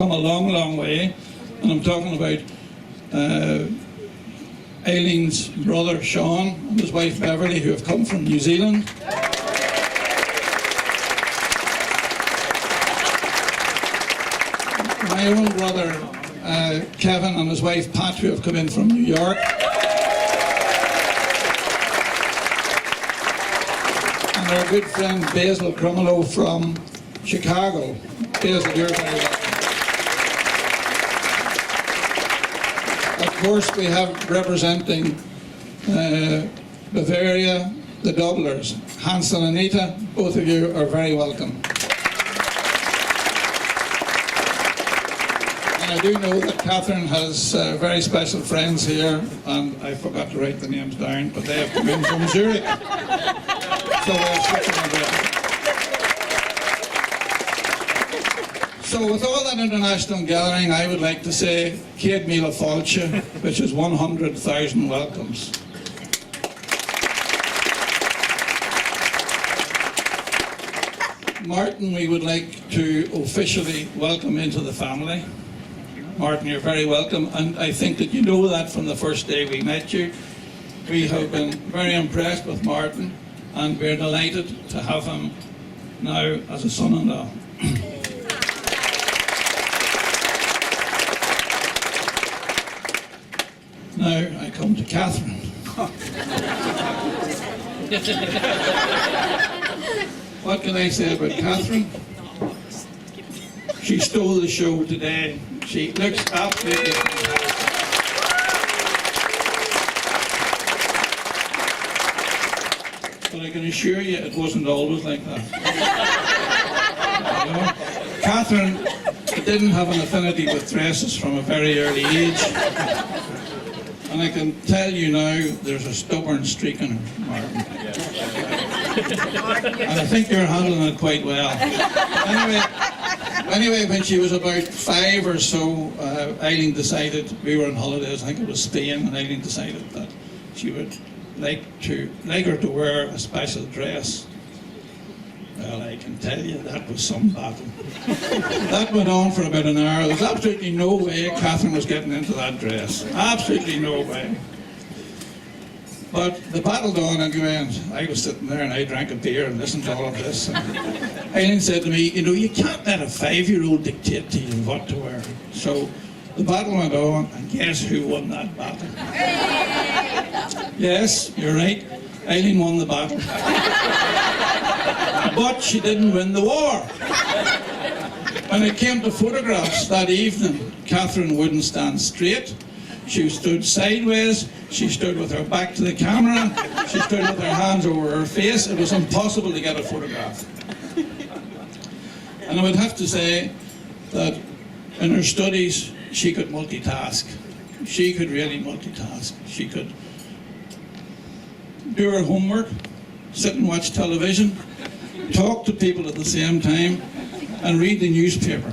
Come a long, long way, and I'm talking about Eileen's brother Sean and his wife Beverly, who have come from New Zealand. My own brother Kevin and his wife Pat, who have come in from New York. And our good friend Basil Crumlow from Chicago. Basil, you're very welcome. Of course, we have representing Bavaria, the Doublers. Hans and Anita, both of you are very welcome. And I do know that Catherine has very special friends here, and I forgot to write the names down, but they have come in from Zurich. So we're switching a bit. So with all that international gathering, I would like to say Céad Míle Fáilte, which is 100,000 welcomes. Martin, we would like to officially welcome into the family. Martin, you're very welcome, and I think that you know that from the first day we met you. We have been very impressed with Martin, and we're delighted to have him now as a son-in-law. Now I come to Catherine. What can I say about Catherine? She stole the show today. She looks absolutely fantastic. But I can assure you it wasn't always like that. You know? Catherine didn't have an affinity with dresses from a very early age. And I can tell you now, there's a stubborn streak in her, Martin. And I think you're handling it quite well. Anyway, when she was about 5 or so, Eileen decided, we were on holidays, I think it was Spain, and Eileen decided that she would like her to wear a special dress. Well, I can tell you, that was some battle. That went on for about an hour. There was absolutely no way Catherine was getting into that dress. Absolutely no way. But the battle on anyway, and I was sitting there and I drank a beer and listened to all of this. And Eileen said to me, you know, you can't let a 5-year-old dictate to you what to wear. So the battle went on, and guess who won that battle? Yes, you're right. Eileen won the battle. But she didn't win the war. When it came to photographs that evening, Catherine wouldn't stand straight. She stood sideways. She stood with her back to the camera. She stood with her hands over her face. It was impossible to get a photograph. And I would have to say that in her studies, she could multitask. She could really multitask. She could do her homework, sit and watch television, talk to people at the same time, and read the newspaper.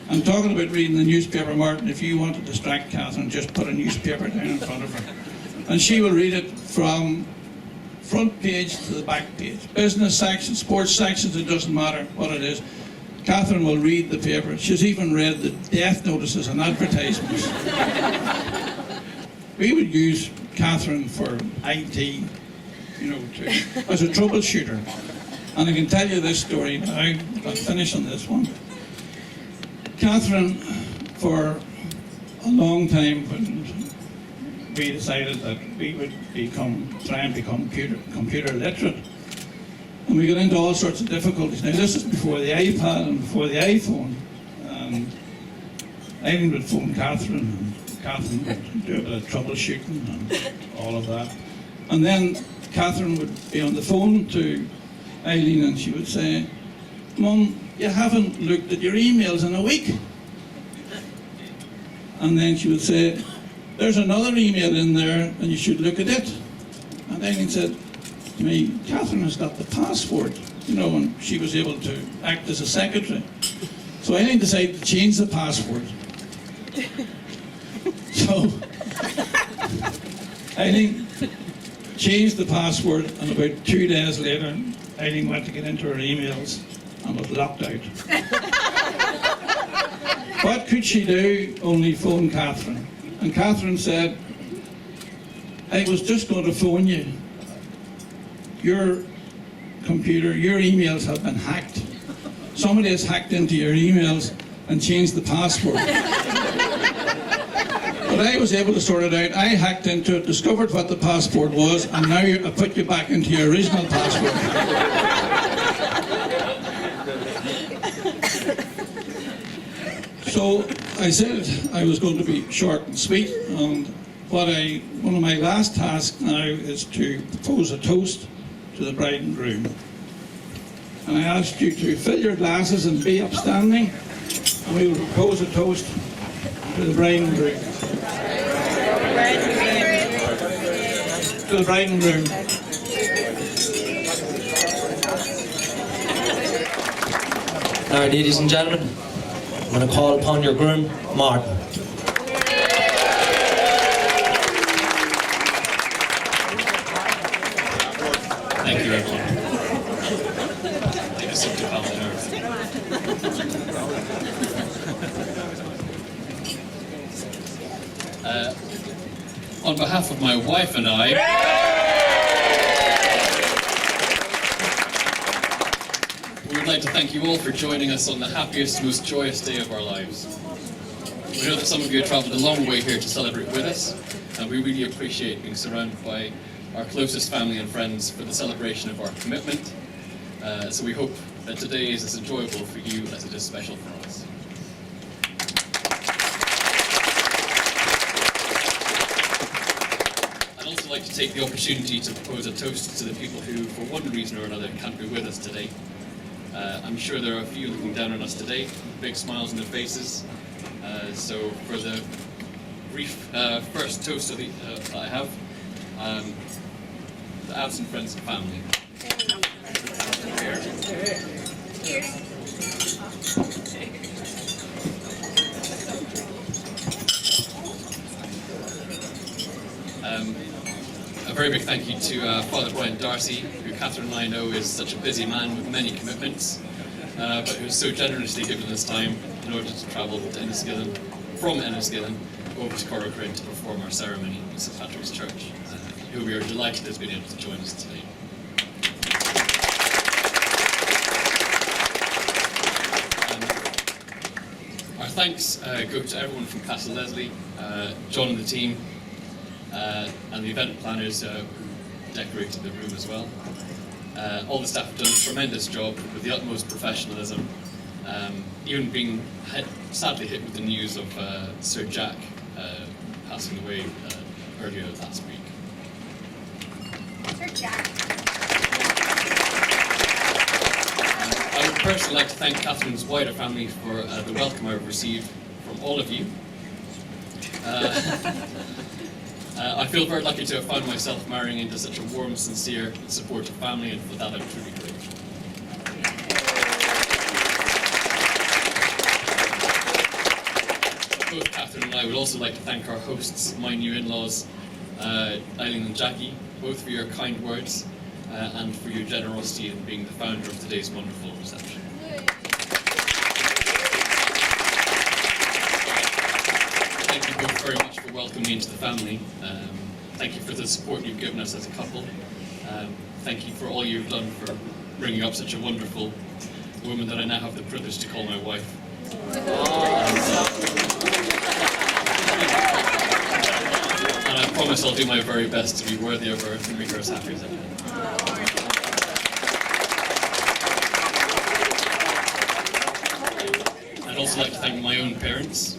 I'm talking about reading the newspaper, Martin. If you want to distract Catherine, just put a newspaper down in front of her. And she will read it from front page to the back page. Business section, sports sections, it doesn't matter what it is. Catherine will read the paper. She's even read the death notices and advertisements. We would use Catherine for IT, you know, as a troubleshooter. And I can tell you this story now. I'll finish on this one. Catherine, for a long time, when we decided that we would try and become computer literate, and we got into all sorts of difficulties. Now this is before the iPad and before the iPhone. Eileen would phone Catherine, and Catherine would do a bit of troubleshooting and all of that. And then Catherine would be on the phone to Eileen and she would say, Mum, you haven't looked at your emails in a week. And then she would say, there's another email in there and you should look at it. And Eileen said to me, Catherine has got the password, you know, and she was able to act as a secretary. So Eileen decided to change the password. So Eileen changed the password, and about 2 days later, Eileen went to get into her emails and was locked out. what could she do? Only phone Catherine. And Catherine said, I was just going to phone you. Your computer, your emails have been hacked. Somebody has hacked into your emails and changed the password. But I was able to sort it out. I hacked into it, discovered what the password was, and now I put you back into your original password. So I said I was going to be short and sweet, and one of my last tasks now is to propose a toast to the bride and groom. And I asked you to fill your glasses and be upstanding, and we will propose a toast to the bride and groom. To the bride and groom. Now, ladies and gentlemen, I'm going to call upon your groom, Martin. Thank you, everyone. Take a sip to calm the nerves. On behalf of my wife and I, we would like to thank you all for joining us on the happiest, most joyous day of our lives. We know that some of you have travelled a long way here to celebrate with us, and we really appreciate being surrounded by our closest family and friends for the celebration of our commitment. So we hope that today is as enjoyable for you as it is special for us. I'd also like to take the opportunity to propose a toast to the people who, for one reason or another, can't be with us today. I'm sure there are a few looking down on us today, with big smiles on their faces. So for the brief first toast that I have, the absent friends and family. A very big thank you to Father Brian Darcy, who Catherine and I know is such a busy man with many commitments, but who's so generously given us time in order to travel to Enniskillen, from Enniskillen over to Corcoran to perform our ceremony in St Patrick's Church, who we are delighted has been able to join us today. Our thanks go to everyone from Castle Leslie, John and the team, and the event planners who decorated the room as well. All the staff have done a tremendous job with the utmost professionalism, even being sadly hit with the news of Sir Jack passing away earlier last week. Sir Jack. I would personally like to thank Catherine's wider family for the welcome I've received from all of you. I feel very lucky to have found myself marrying into such a warm, sincere, and supportive family, and for that I'm truly grateful. Both Catherine and I would also like to thank our hosts, my new in-laws, Eileen and Jackie, both for your kind words and for your generosity in being the founder of today's wonderful reception. Thank you both very much for welcoming me into the family. Thank you for the support you've given us as a couple. Thank you for all you've done for bringing up such a wonderful woman that I now have the privilege to call my wife. And I promise I'll do my very best to be worthy of her and make her as happy as I can. I'd also like to thank my own parents,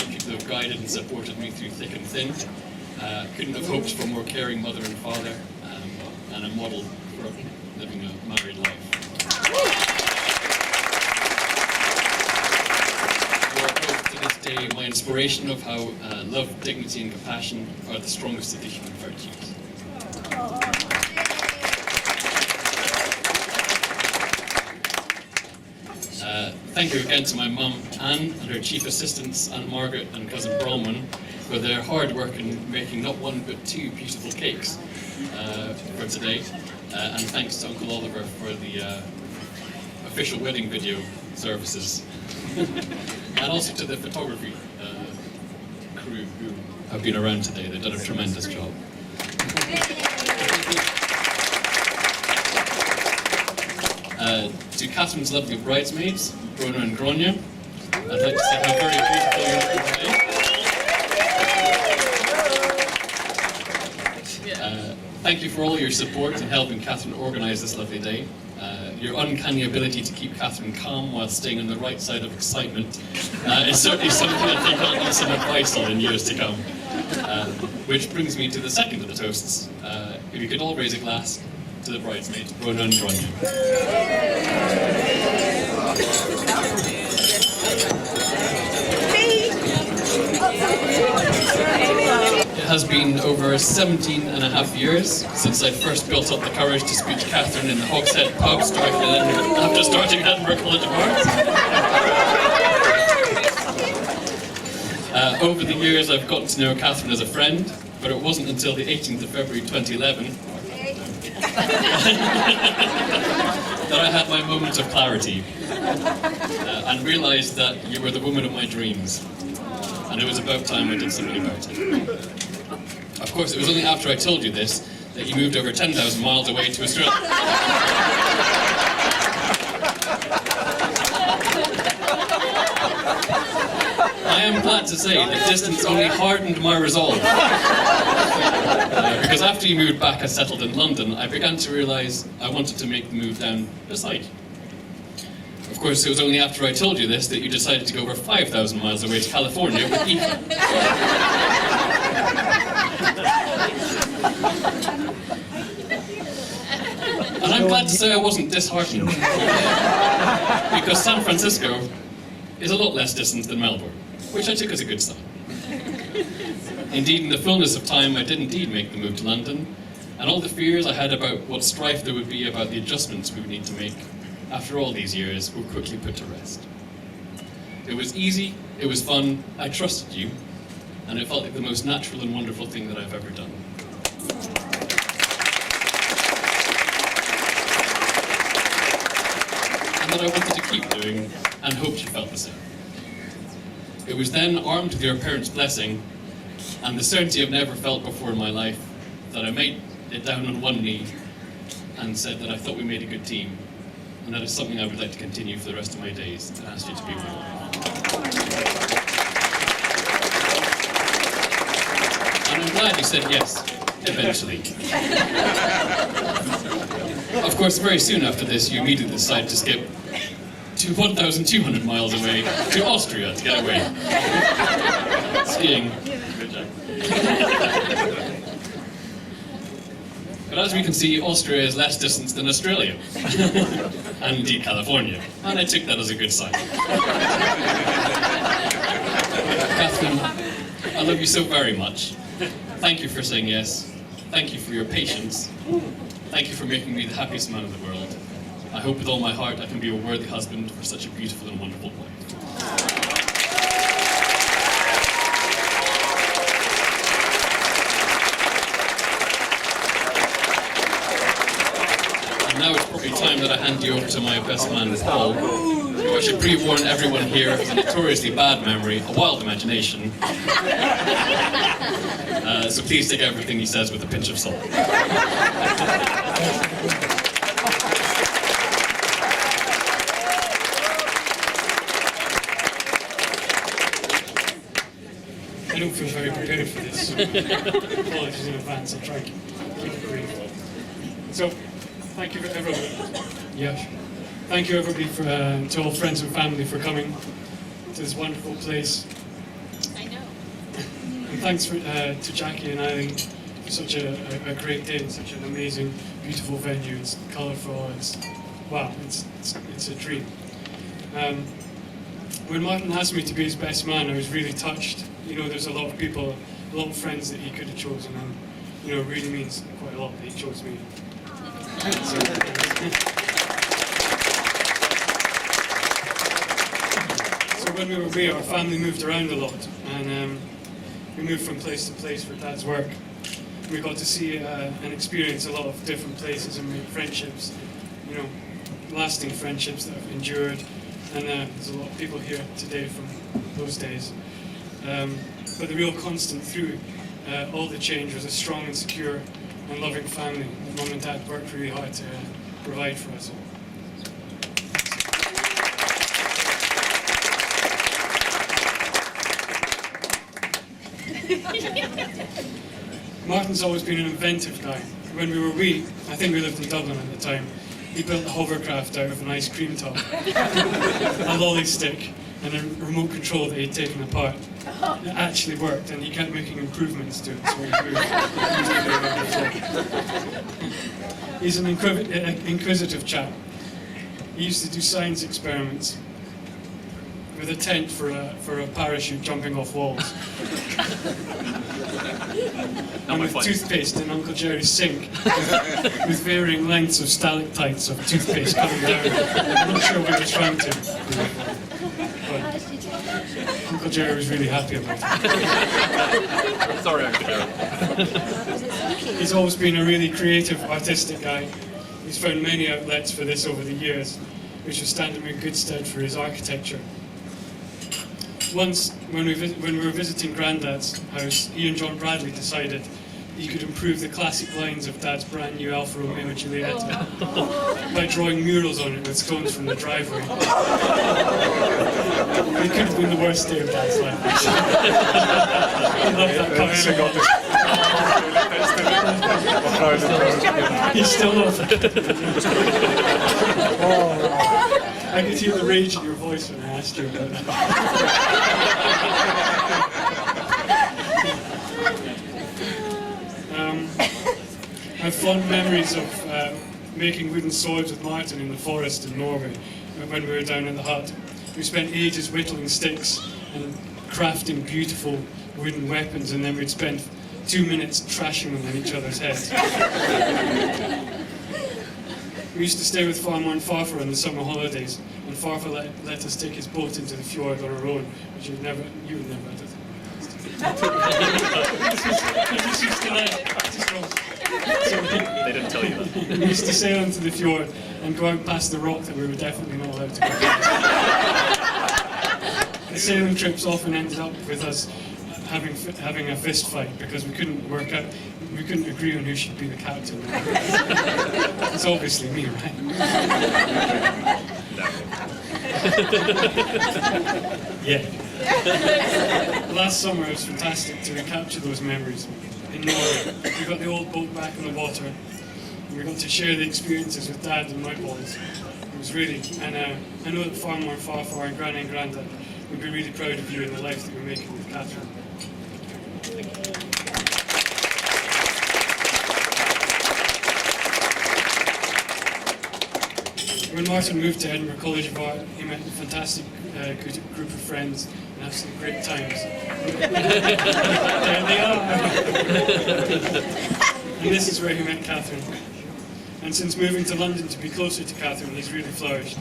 people who have guided and supported me through thick and thin. Couldn't have hoped for a more caring mother and father, and a model for living a married life. You are both to this day my inspiration of how love, dignity and compassion are the strongest of the human virtues. Thank you again to my mum, Anne, and her chief assistants, Aunt Margaret and cousin Bronwyn, for their hard work in making not one but two beautiful cakes for today. And thanks to Uncle Oliver for the official wedding video services. And also to the photography crew who have been around today. They've done a tremendous job. To Catherine's lovely bridesmaids, Brona and Gronya, I'd like to say how very beautiful you are today. Thank you for all your support in helping Catherine organise this lovely day. Your uncanny ability to keep Catherine calm while staying on the right side of excitement is certainly something I think I'll need some advice on in years to come. Which brings me to the second of the toasts. If you could all raise a glass to the bridesmaids, Brona and Gronya. It has been over 17 and a half years since I first built up the courage to speak to Catherine in the Hogshead pub after starting Edinburgh College of Arts. Over the years I've gotten to know Catherine as a friend, but it wasn't until the 18th of February 2011 that I had my moment of clarity and realised that you were the woman of my dreams. And it was about time I did something about it. Of course, it was only after I told you this that you moved over 10,000 miles away to Australia. I am glad to say that distance only hardened my resolve. Because after you moved back and settled in London, I began to realise I wanted to make the move down beside you. Of course, it was only after I told you this that you decided to go over 5,000 miles away to California with Ethan. And I'm glad to say I wasn't disheartened. Because San Francisco is a lot less distant than Melbourne, which I took as a good sign. Indeed, in the fullness of time, I did indeed make the move to London, and all the fears I had about what strife there would be about the adjustments we would need to make after all these years were quickly put to rest. It was easy, it was fun, I trusted you, and it felt like the most natural and wonderful thing that I've ever done. And that I wanted to keep doing, and hoped you felt the same. It was then, armed with your parents' blessing, and the certainty I've never felt before in my life, that I made it down on one knee and said that I thought we made a good team. And that is something I would like to continue for the rest of my days, and ask you to be my wife. And I'm glad you said yes, eventually. Of course, very soon after this, you immediately decided to skip to 1,200 miles away to Austria to get away. Skiing. Good job. But as we can see, Austria is less distant than Australia. And indeed California. And I took that as a good sign. Catherine, I love you so very much. Thank you for saying yes. Thank you for your patience. Thank you for making me the happiest man in the world. I hope with all my heart I can be a worthy husband for such a beautiful and wonderful wife. Now it's probably time that I hand you over to my best man, Paul, who I should pre-warn everyone here has a notoriously bad memory, a wild imagination. So please take everything he says with a pinch of salt. I don't feel very prepared for this, so apologies in advance. I'll try to keep it brief. So, thank you for everybody. Yeah. Thank you everybody for to all friends and family for coming to this wonderful place. I know. And thanks to Jackie and Eileen for such a great day and such an amazing, beautiful venue. It's colourful. It's wow. It's a dream. When Martin asked me to be his best man, I was really touched. You know, there's a lot of people, a lot of friends that he could have chosen, and you know, it really means quite a lot that he chose me. So when we were away, our family moved around a lot, and we moved from place to place for Dad's work. We got to see and experience a lot of different places and make friendships, you know, lasting friendships that have endured, and there's a lot of people here today from those days. But the real constant through all the change was a strong and secure and loving family that Mum and Dad worked really hard to provide for us. Martin's always been an inventive guy. When we were wee, I think we lived in Dublin at the time, he built a hovercraft out of an ice cream tub, a lolly stick, and a remote control that he'd taken apart. It actually worked, and he kept making improvements to it, so he's an inquisitive chap. He used to do science experiments with a tent for a parachute jumping off walls. And with toothpaste in Uncle Jerry's sink, with varying lengths of stalactites of toothpaste coming down. I'm not sure what he was trying to do, but Uncle Jerry was really happy about it. Sorry, Uncle Jerry. He's always been a really creative, artistic guy. He's found many outlets for this over the years, which has stand him in good stead for his architecture. Once, when we were visiting Grandad's house, he and John Bradley decided he could improve the classic lines of Dad's brand new Alfa Romeo Giulietta by drawing murals on it with stones from the driveway. It could have been the worst day of Dad's life. He loved that car. He still loves it. I could hear the rage in your voice when I asked you about that. I have fond memories of making wooden swords with Martin in the forest in Norway when we were down in the hut. We spent ages whittling sticks and crafting beautiful wooden weapons, and then we'd spend 2 minutes trashing them on each other's heads. We used to stay with Farmer and Farfar in the summer holidays, and Farfar let us take his boat into the fjord on our own, which you would never have done. They didn't tell you that. We used to sail into the fjord and go out past the rock that we were definitely not allowed to go past. The sailing trips often ended up with us having a fist fight because we couldn't agree on who should be the captain. It's obviously me, right? Yeah. Last summer it was fantastic to recapture those memories in Norway. We got the old boat back in the water, and we got to share the experiences with Dad and my boys. It was really, and I know that Farmer and Farfar and Granny and Grandad would be really proud of you and the life that you're making with Catherine. When Martin moved to Edinburgh College of Art, he met a fantastic group of friends and had some great times. There they are! And this is where he met Catherine. And since moving to London to be closer to Catherine, he's really flourished.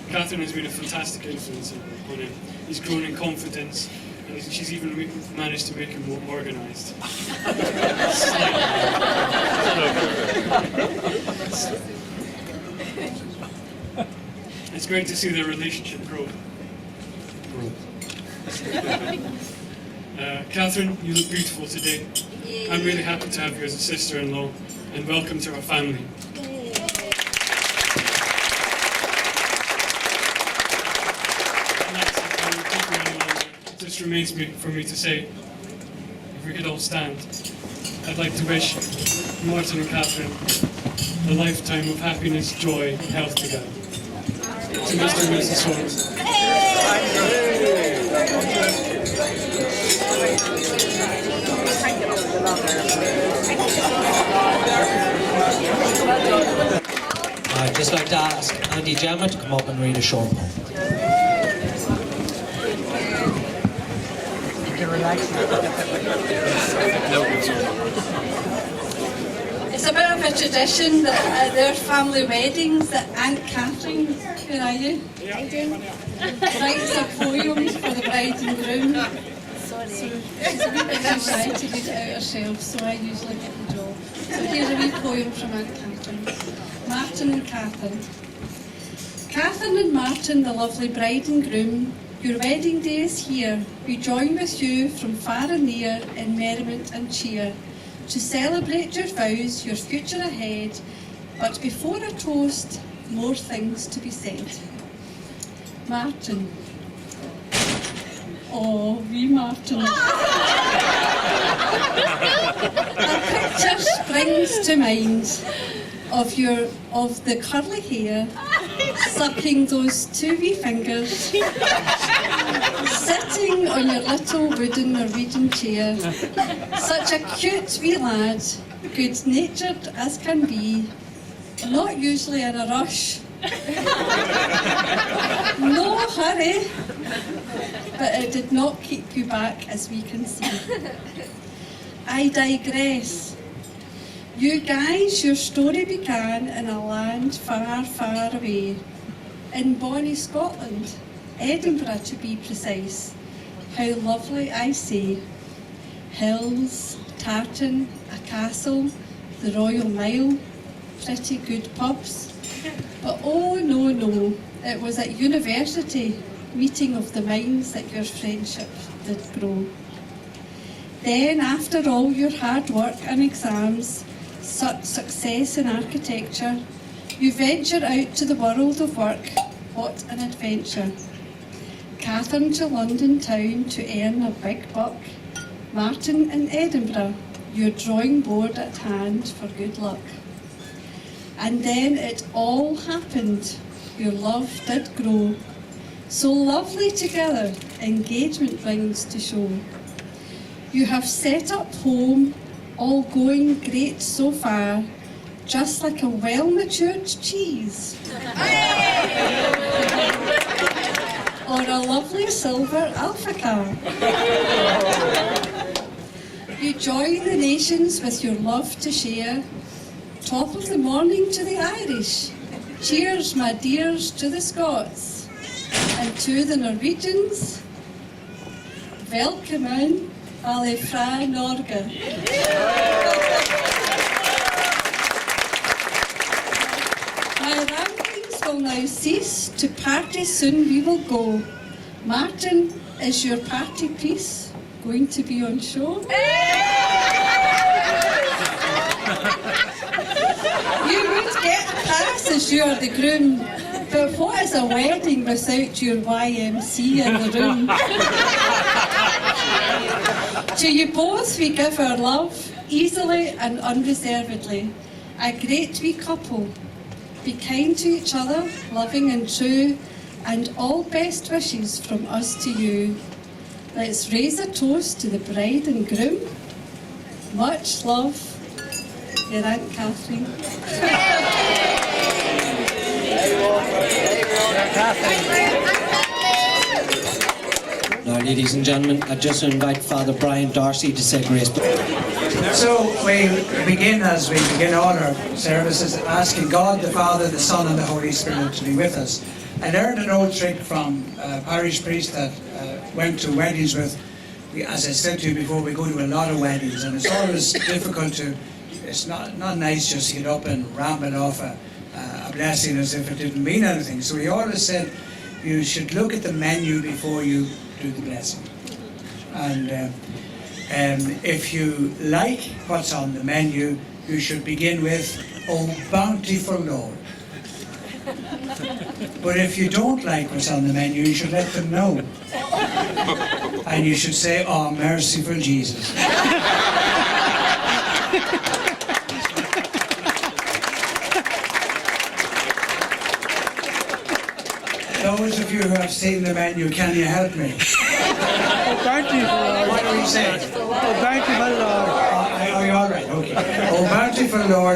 Catherine has been a fantastic influence on him. He's grown in confidence, and she's even managed to make him more organised. It's great to see their relationship grow. Catherine, you look beautiful today. I'm really happy to have you as a sister-in-law, and welcome to our family. It just remains for me to say, if we could all stand, I'd like to wish Martin and Catherine a lifetime of happiness, joy, and health together. To Mr. and Mrs. Swains. I'd just like to ask Andy Gemma to come up and read a short poem. It's a bit of a tradition that at their family weddings that Aunt Catherine, where are you? Writes a poem for the bride and groom. So she's a wee bit too shy to read it out herself, so I usually get the job. So here's a wee poem from Aunt Catherine. Martin and Catherine. Catherine and Martin, the lovely bride and groom, your wedding day is here. We join with you from far and near in merriment and cheer to celebrate your vows, your future ahead. But before a toast, more things to be said. Martin. Oh, wee Martin. A picture springs to mind of the curly hair, sucking those two wee fingers, sitting on your little wooden Norwegian chair. Such a cute wee lad, good-natured as can be, not usually in a rush. No hurry, but it did not keep you back, as we can see. I digress. You guys, your story began in a land far, far away, in bonny Scotland, Edinburgh to be precise. How lovely, I say. Hills, tartan, a castle, the Royal Mile, pretty good pubs. But oh no, no, it was at university, meeting of the minds that your friendship did grow. Then, after all your hard work and exams, such success in architecture, you venture out to the world of work. What an adventure. Catherine to London town to earn a big buck. Martin in Edinburgh, your drawing board at hand for good luck. And then it all happened. Your love did grow. So lovely together, engagement rings to show. You have set up home, all going great so far, just like a well-matured cheese. Or a lovely silver alpaca. You join the nations with your love to share. Top of the morning to the Irish. Cheers, my dears, to the Scots. And to the Norwegians, velkommen alle fra Norge. My ramblings will now cease. To party soon we will go. Martin, is your party piece going to be on show? You would get a pass as you are the groom, but what is a wedding without your YMC in the room? To you both we give our love, easily and unreservedly. A great wee couple. Be kind to each other, loving and true, and all best wishes from us to you. Let's raise a toast to the bride and groom. Much love, your Aunt Catherine. Now, ladies and gentlemen, I just invite Father Brian Darcy to say grace. So we begin, as we begin all our services, asking God the Father, the Son and the Holy Spirit to be with us. I learned an old trick from a parish priest that went to weddings with. As I said to you before, we go to a lot of weddings, and it's always difficult to, it's not nice just to get up and ramble off a blessing as if it didn't mean anything. So he always said you should look at the menu before you do the blessing. And if you like what's on the menu, you should begin with, "Oh, bountiful Lord." But if you don't like what's on the menu, you should let them know. And you should say, "Oh, merciful Jesus." Those of you who have seen the menu, can you help me? Oh, bountiful Lord. What do we say? Oh, bountiful Lord. Oh, you're all right, okay. "Oh, bountiful Lord,